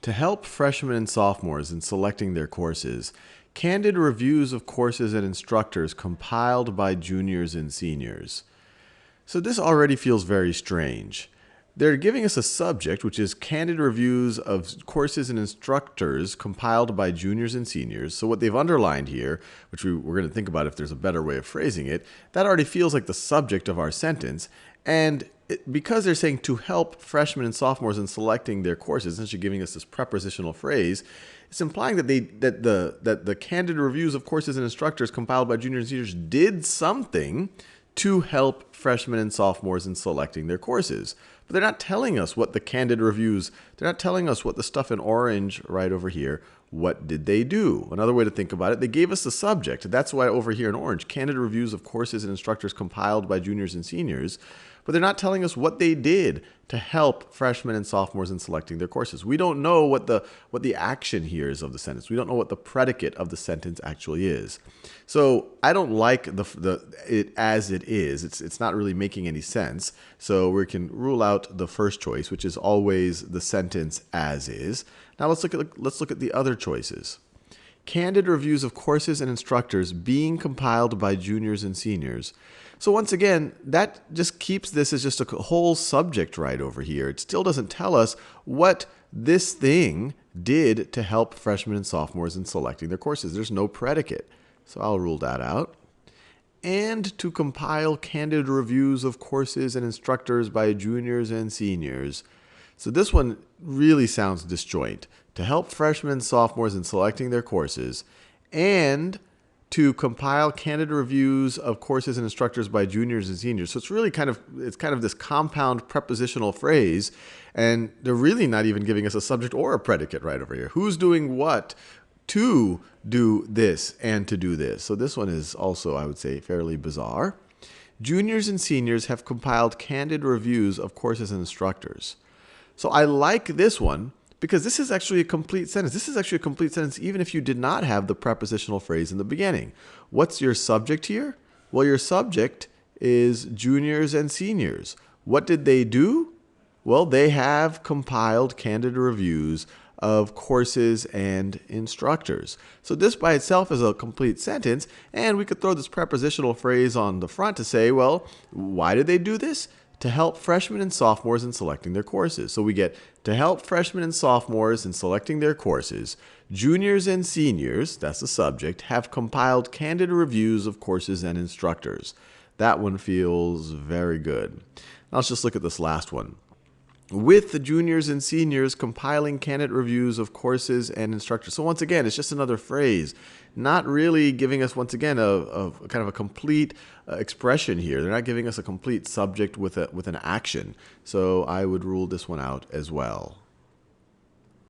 To help freshmen and sophomores in selecting their courses, candid reviews of courses and instructors compiled by juniors and seniors. So this already feels very strange. They're giving us a subject, which is candid reviews of courses and instructors compiled by juniors and seniors. So what they've underlined here, which we're going to think about if there's a better way of phrasing it, that already feels like the subject of our sentence. And because they're saying to help freshmen and sophomores in selecting their courses, essentially giving us this prepositional phrase, it's implying that the candid reviews of courses and instructors compiled by juniors and seniors did something to help freshmen and sophomores in selecting their courses. But they're not telling us what the candid reviews, they're not telling us what the stuff in orange right over here, what did they do? Another way to think about it, they gave us the subject. That's why over here in orange, candid reviews of courses and instructors compiled by juniors and seniors. But they're not telling us what they did to help freshmen and sophomores in selecting their courses. We don't know what the action here is of the sentence. We don't know what the predicate of the sentence actually is. So I don't like it as it is. It's not really making any sense. So we can rule out the first choice, which is always the sentence as is. Now let's look at the other choices. Candid reviews of courses and instructors being compiled by juniors and seniors. So once again, that just keeps this as just a whole subject right over here. It still doesn't tell us what this thing did to help freshmen and sophomores in selecting their courses. There's no predicate. So I'll rule that out. And to compile candid reviews of courses and instructors by juniors and seniors. So this one really sounds disjoint. To help freshmen and sophomores in selecting their courses, and to compile candid reviews of courses and instructors by juniors and seniors. So it's really kind of this compound prepositional phrase, and they're really not even giving us a subject or a predicate right over here. Who's doing what to do this and to do this? So this one is also, I would say, fairly bizarre. Juniors and seniors have compiled candid reviews of courses and instructors. So I like this one because this is actually a complete sentence. This is actually a complete sentence even if you did not have the prepositional phrase in the beginning. What's your subject here? Well, your subject is juniors and seniors. What did they do? Well, they have compiled candid reviews of courses and instructors. So this by itself is a complete sentence, and we could throw this prepositional phrase on the front to say, well, why did they do this? To help freshmen and sophomores in selecting their courses. So we get to help freshmen and sophomores in selecting their courses, juniors and seniors, that's the subject, have compiled candid reviews of courses and instructors. That one feels very good. Now let's just look at this last one. With the juniors and seniors compiling candid reviews of courses and instructors. So once again, it's just another phrase, not really giving us, once again, a kind of a complete expression here. They're not giving us a complete subject with an action. So I would rule this one out as well.